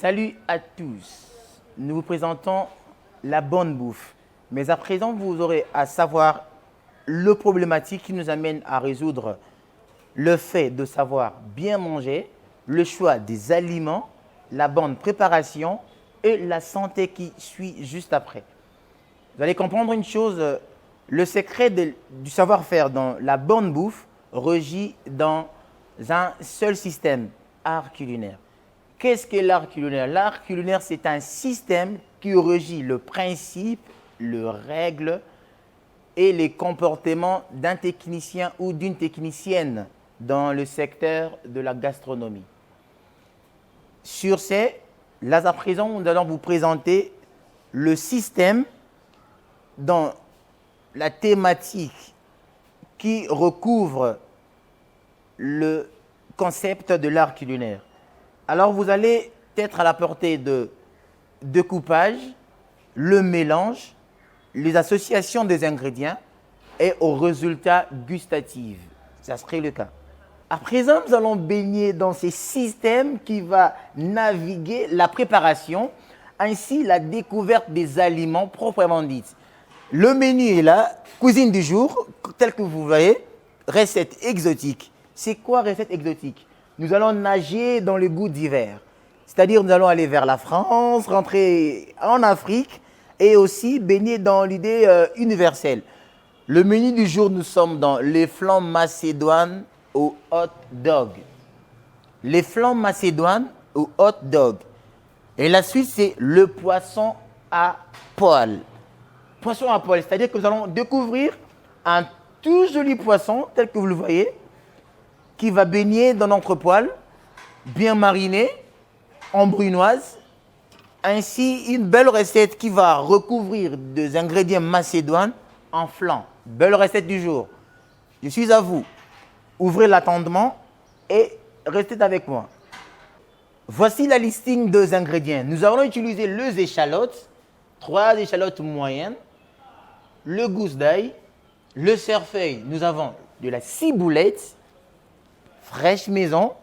Salut à tous. Nous vous présentons la bonne bouffe. Mais à présent, vous aurez à savoir le problématique qui nous amène à résoudre le fait de savoir bien manger, le choix des aliments, la bonne préparation et la santé qui suit juste après. Vous allez comprendre une chose, le secret du savoir-faire dans la bonne bouffe régit dans un seul système, art culinaire. Qu'est-ce que l'art culinaire? L'art culinaire, c'est un système qui régit le principe, les règles et les comportements d'un technicien ou d'une technicienne dans le secteur de la gastronomie. Sur ce, là à présent, nous allons vous présenter le système dans la thématique qui recouvre le concept de l'art culinaire. Alors, vous allez être à la portée de découpage, le mélange, les associations des ingrédients et aux résultats gustatifs. Ça serait le cas. À présent, nous allons baigner dans ces systèmes qui va naviguer la préparation, ainsi la découverte des aliments proprement dits. Le menu est là, cuisine du jour, tel que vous voyez, recette exotique. C'est quoi recette exotique? Nous allons nager dans les goûts divers. C'est-à-dire nous allons aller vers la France, rentrer en Afrique et aussi baigner dans l'idée universelle. Le menu du jour, nous sommes dans les flancs macédoines au hot dog. Les flancs macédoines au hot dog. Et la suite, c'est le poisson à poil. Poisson à poil, c'est-à-dire que nous allons découvrir un tout joli poisson, tel que vous le voyez, qui va baigner dans notre poêle, bien mariné, en brunoise. Ainsi, une belle recette qui va recouvrir des ingrédients macédoines en flan. Belle recette du jour. Je suis à vous. Ouvrez l'attendement et restez avec moi. Voici la listing des ingrédients. Nous allons utiliser les échalotes, 3 échalotes moyennes, le gousse d'ail, le cerfeuil. Nous avons de la ciboulette, fraîche maison,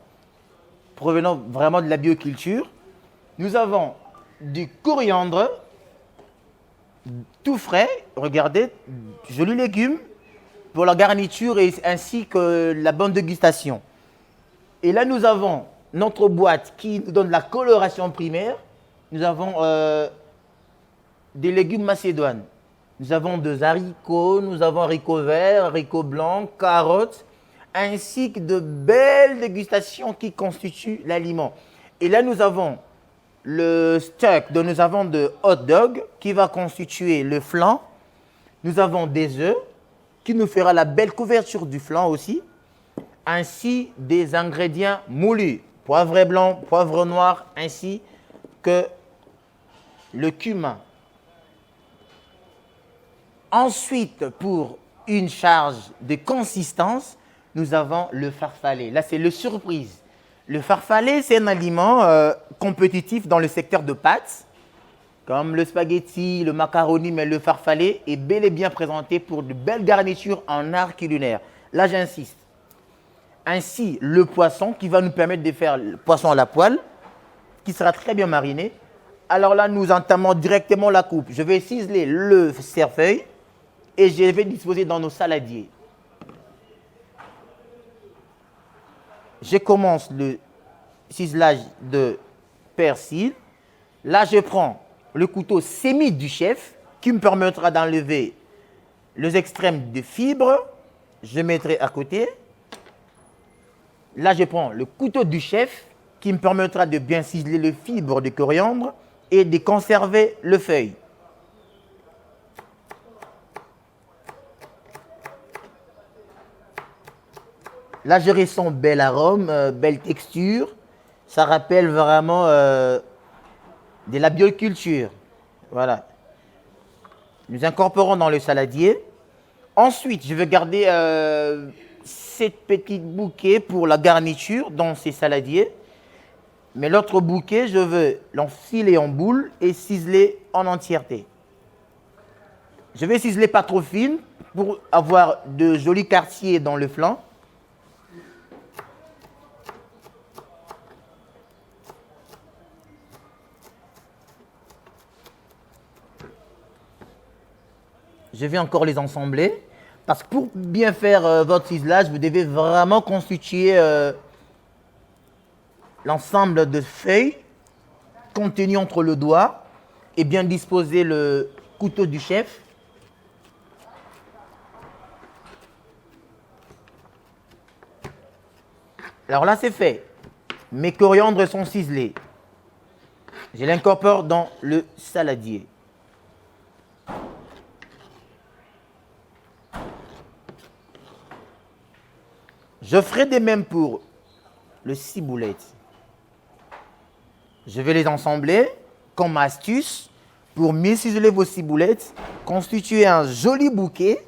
provenant vraiment de la bioculture. Nous avons du coriandre, tout frais, regardez, jolis légumes pour la garniture et ainsi que la bonne dégustation. Et là, nous avons notre boîte qui nous donne la coloration primaire. Nous avons des légumes macédoines. Nous avons des haricots, nous avons haricots verts, haricots blancs, carottes, ainsi que de belles dégustations qui constituent l'aliment. Et là, nous avons le steak, dont nous avons de hot dog, qui va constituer le flan. Nous avons des œufs, qui nous fera la belle couverture du flan aussi, ainsi des ingrédients moulus, poivre blanc, poivre noir, ainsi que le cumin. Ensuite, pour une charge de consistance, nous avons le farfalle. Là, c'est le surprise. Le farfalle, c'est un aliment compétitif dans le secteur de pâtes, comme le spaghetti, le macaroni, mais le farfalle est bel et bien présenté pour de belles garnitures en art culinaire. Là, j'insiste. Ainsi, le poisson qui va nous permettre de faire le poisson à la poêle, qui sera très bien mariné. Alors là, nous entamons directement la coupe. Je vais ciseler le cerfeuil et je vais disposer dans nos saladiers. Je commence le ciselage de persil. Là, je prends le couteau semi du chef qui me permettra d'enlever les extrêmes de fibres. Je mettrai à côté. Là, je prends le couteau du chef qui me permettra de bien ciseler les fibres de coriandre et de conserver le feuille. Là, je ressens bel arôme, belle texture. Ça rappelle vraiment de la bioculture. Voilà. Nous incorporons dans le saladier. Ensuite, je vais garder 7 petits bouquets pour la garniture dans ces saladiers. Mais l'autre bouquet, je veux l'enfiler en boule et ciseler en entièreté. Je vais ciseler pas trop fine pour avoir de jolis quartiers dans le flanc. je vais encore les ensembler. Parce que pour bien faire votre ciselage, vous devez vraiment constituer l'ensemble de feuilles contenues entre le doigt et bien disposer le couteau du chef. Alors là, c'est fait. Mes coriandres sont ciselés. Je l'incorpore dans le saladier. Je ferai de même pour le ciboulette. Je vais les ensembler comme astuce pour mieux ciseler vos ciboulettes, constituer un joli bouquet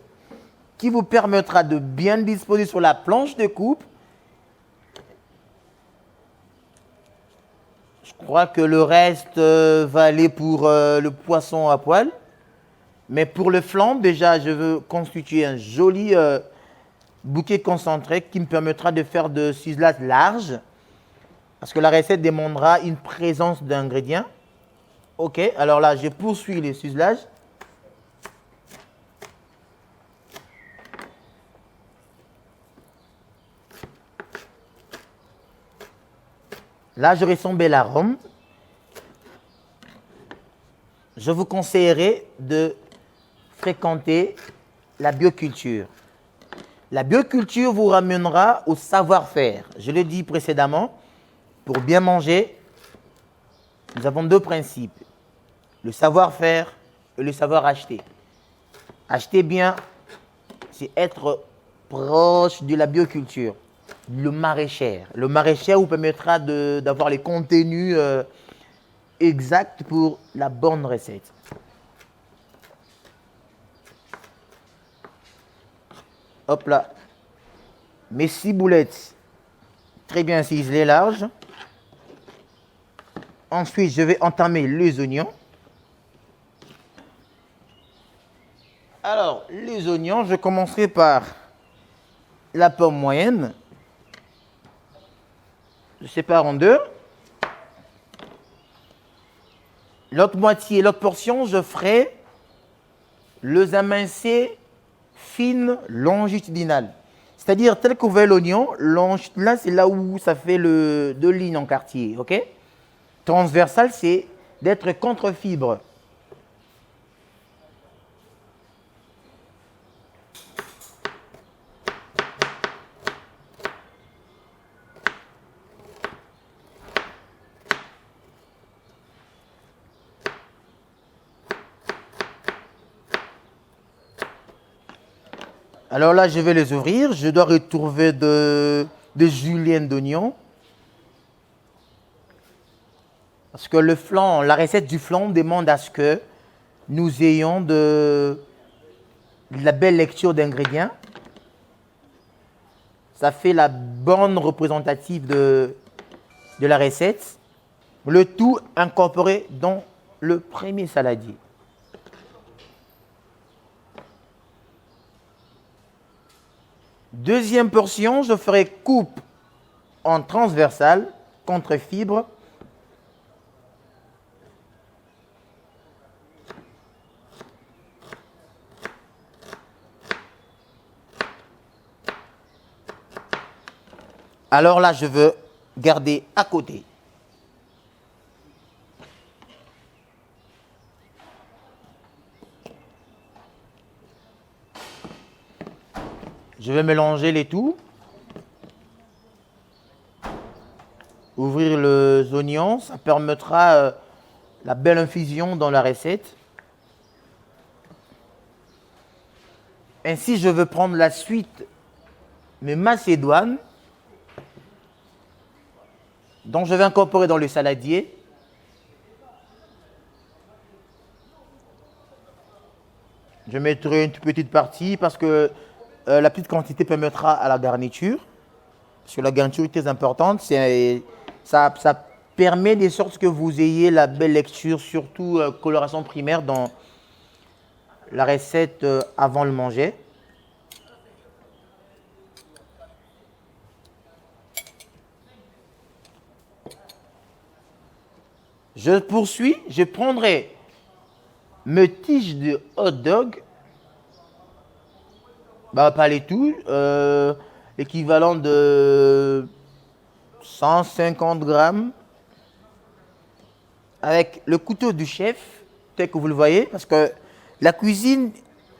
qui vous permettra de bien disposer sur la planche de coupe. Je crois que le reste va aller pour le poisson à poêle. Mais pour le flan, déjà, je veux constituer un joli bouquet concentré qui me permettra de faire de ciselage large. Parce que la recette demandera une présence d'ingrédients. Ok, alors là, je poursuis le ciselage. Là, je ressens l'arôme. Je vous conseillerais de fréquenter la bioculture. La bioculture vous ramènera au savoir-faire. Je l'ai dit précédemment, pour bien manger, nous avons deux principes. Le savoir-faire et le savoir-acheter. Acheter bien, c'est être proche de la bioculture. Le maraîcher. Le maraîcher vous permettra d'avoir les contenus exacts pour la bonne recette. Hop là. Mes ciboulettes très bien ciselées larges. Ensuite, je vais entamer les oignons. Alors, les oignons, je commencerai par la pomme moyenne. Je sépare en deux. L'autre moitié, l'autre portion, je ferai les amincer fines longitudinales. C'est-à-dire, tel que vous voyez l'oignon, longitudinal, c'est là où ça fait deux lignes en quartier. Ok? Transversal, c'est d'être contre fibre. Alors là, je vais les ouvrir. Je dois retrouver des juliennes d'oignons. Parce que le flan, la recette du flan demande à ce que nous ayons de la belle lecture d'ingrédients. Ça fait la bonne représentative de la recette. Le tout incorporé dans le premier saladier. Deuxième portion, je ferai coupe en transversale contre fibre. Alors là, je veux garder à côté. Je vais mélanger les tout. Ouvrir les oignons, ça permettra la belle infusion dans la recette. Ainsi, je veux prendre la suite, mes macédoines, dont je vais incorporer dans le saladier. Je mettrai une petite partie parce que la petite quantité permettra à la garniture. Parce que la garniture est très importante. Ça permet de sorte que vous ayez la belle lecture, surtout coloration primaire dans la recette avant le manger. Je poursuis, je prendrai mes tiges de hot dog Bah, pas les tout. Équivalent de 150 grammes. Avec le couteau du chef, tel que vous le voyez, parce que la cuisine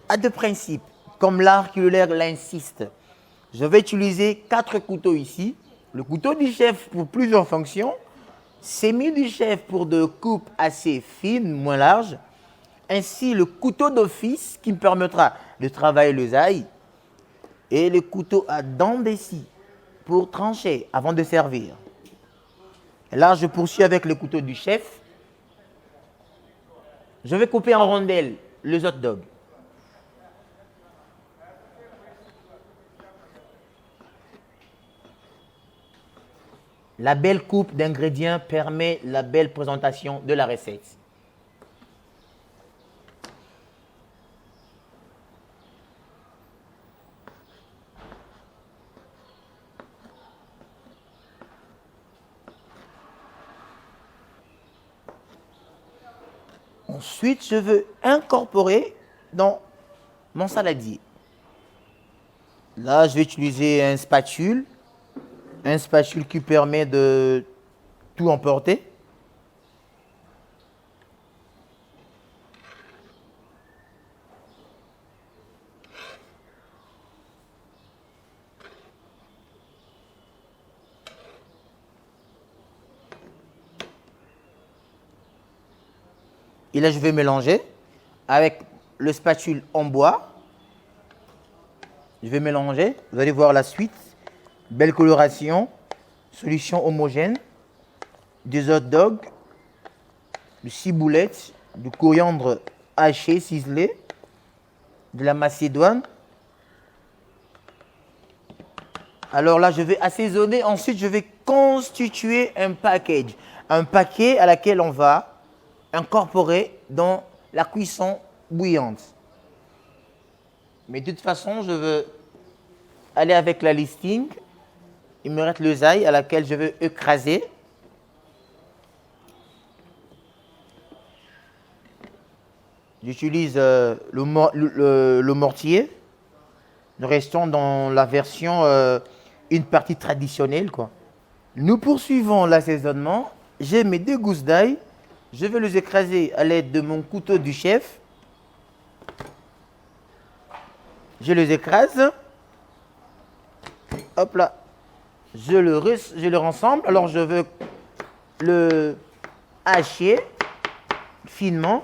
a deux principes, comme l'art culinaire l'insiste. Je vais utiliser 4 couteaux ici. Le couteau du chef pour plusieurs fonctions. Semi du chef pour de coupes assez fines, moins larges. Ainsi, le couteau d'office qui me permettra de travailler les ailes. Et le couteau à dents de scie pour trancher avant de servir. Et là, je poursuis avec le couteau du chef. Je vais couper en rondelles les hot dogs. La belle coupe d'ingrédients permet la belle présentation de la recette. Ensuite, je veux incorporer dans mon saladier. Là, je vais utiliser un spatule qui permet de tout emporter. Et là, je vais mélanger avec le spatule en bois. Je vais mélanger. Vous allez voir la suite. Belle coloration. Solution homogène. Des hot dogs. Du ciboulette. Du coriandre haché, ciselé. De la macédoine. Alors là, je vais assaisonner. Ensuite, je vais constituer un package. Un paquet à laquelle on va incorporer dans la cuisson bouillante. Mais de toute façon, je veux aller avec la listing. Il me reste les ailes à laquelle je veux écraser. J'utilise le mortier. Nous restons dans la version une partie traditionnelle, quoi. Nous poursuivons l'assaisonnement. J'ai mes 2 gousses d'ail. Je vais les écraser à l'aide de mon couteau du chef. Je les écrase. Hop là. Je le rassemble. Alors je veux le hacher finement.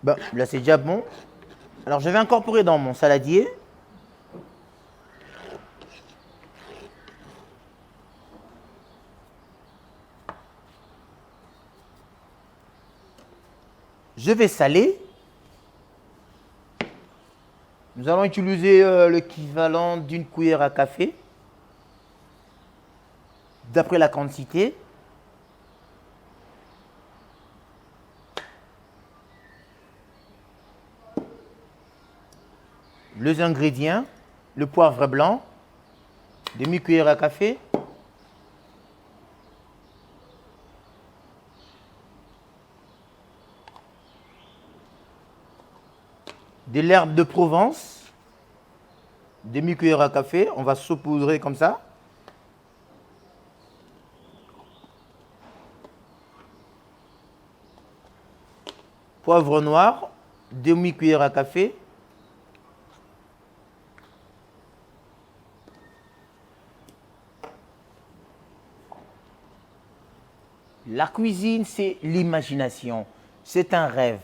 Bon, là c'est déjà bon. Alors je vais incorporer dans mon saladier. Je vais saler. Nous allons utiliser l'équivalent d'une cuillère à café. D'après la quantité. Les ingrédients, le poivre blanc, demi-cuillère à café, de l'herbe de Provence, demi-cuillère à café, on va saupoudrer comme ça. Poivre noir, demi-cuillère à café. La cuisine, c'est l'imagination, c'est un rêve.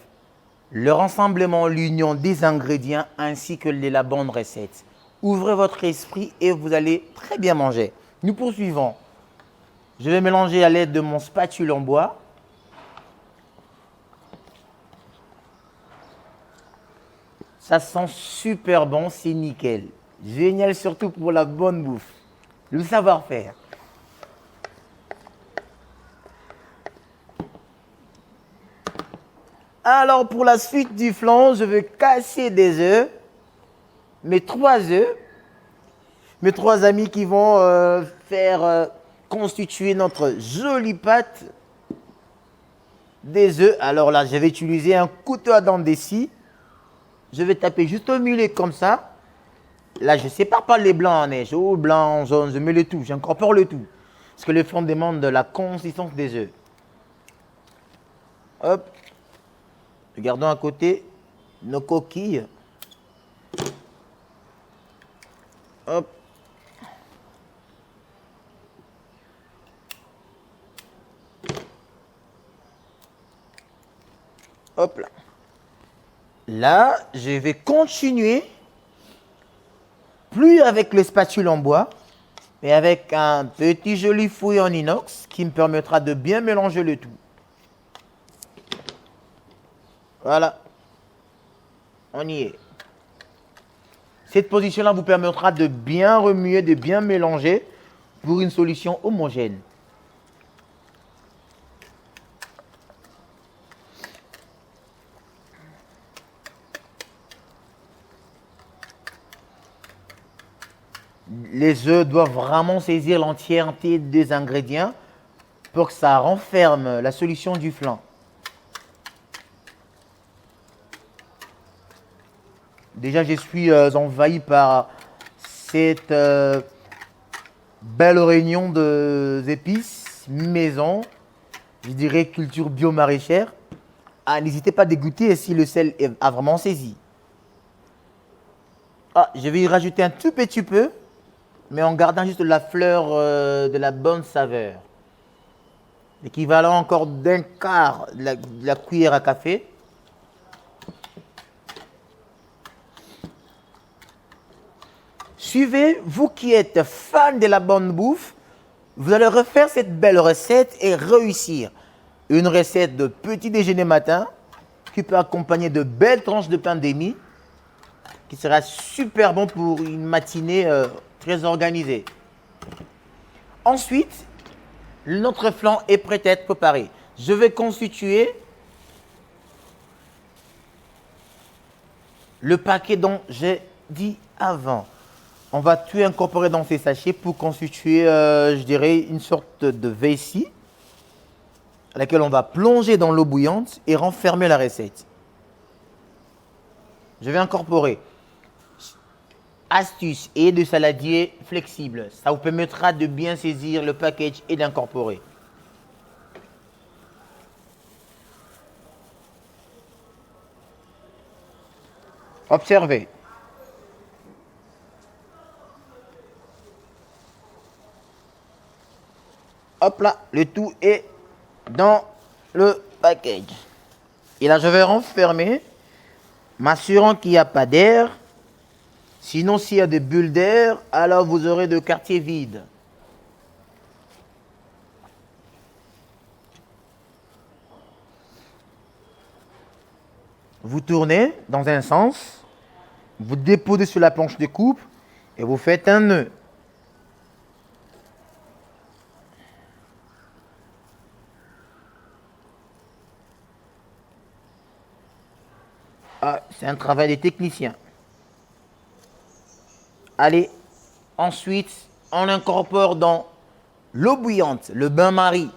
Le rassemblement, l'union des ingrédients ainsi que de la bonne recette. Ouvrez votre esprit et vous allez très bien manger. Nous poursuivons. Je vais mélanger à l'aide de mon spatule en bois. Ça sent super bon, c'est nickel. Génial surtout pour la bonne bouffe. Le savoir-faire. Alors, pour la suite du flan, je vais casser des œufs, mes 3 œufs, mes 3 amis qui vont faire constituer notre jolie pâte des œufs. Alors là, je vais utiliser un couteau à dents de scie. Je vais taper juste au milieu comme ça. Là, je ne sépare pas les blancs en neige. Oh, blanc, jaune, je mets le tout. J'incorpore le tout. Parce que le flan demande de la consistance des œufs. Hop. Regardons à côté nos coquilles. Hop. Hop là. Là, je vais continuer, plus avec le spatule en bois, mais avec un petit joli fouet en inox qui me permettra de bien mélanger le tout. Voilà. On y est. Cette position-là vous permettra de bien remuer, de bien mélanger pour une solution homogène. Les œufs doivent vraiment saisir l'entièreté des ingrédients pour que ça renferme la solution du flan. Déjà, je suis envahi par cette belle réunion d'épices maison, je dirais culture bio-maraîchère. Ah, n'hésitez pas à dégoûter si le sel a vraiment saisi. Ah, je vais y rajouter un tout petit peu, mais en gardant juste la fleur de la bonne saveur. L'équivalent encore d'un quart de la cuillère à café. Suivez, vous qui êtes fan de la bonne bouffe, vous allez refaire cette belle recette et réussir. Une recette de petit déjeuner matin qui peut accompagner de belles tranches de pain d'émie qui sera super bon pour une matinée très organisée. Ensuite, notre flan est prêt à être préparé. Je vais constituer le paquet dont j'ai dit avant. On va tout incorporer dans ces sachets pour constituer, je dirais, une sorte de vessie à laquelle on va plonger dans l'eau bouillante et renfermer la recette. Je vais incorporer astuce et de saladier flexible. Ça vous permettra de bien saisir le package et d'incorporer. Observez. Hop là, le tout est dans le package. Et là, je vais renfermer, m'assurant qu'il n'y a pas d'air. Sinon, s'il y a des bulles d'air, alors vous aurez de quartier vide. Vous tournez dans un sens, vous déposez sur la planche de coupe et vous faites un nœud. Ah, c'est un travail des techniciens. Allez, ensuite, on incorpore dans l'eau bouillante, le bain-marie.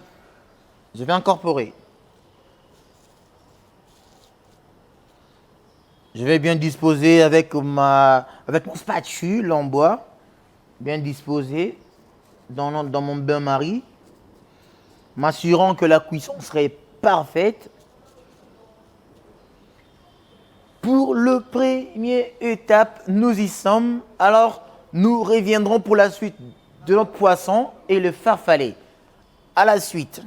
Je vais incorporer. Je vais bien disposer avec mon spatule en bois, bien disposé dans mon bain-marie, m'assurant que la cuisson serait parfaite. Pour le première étape, nous y sommes. Alors, nous reviendrons pour la suite de notre poisson et le farfalle. À la suite.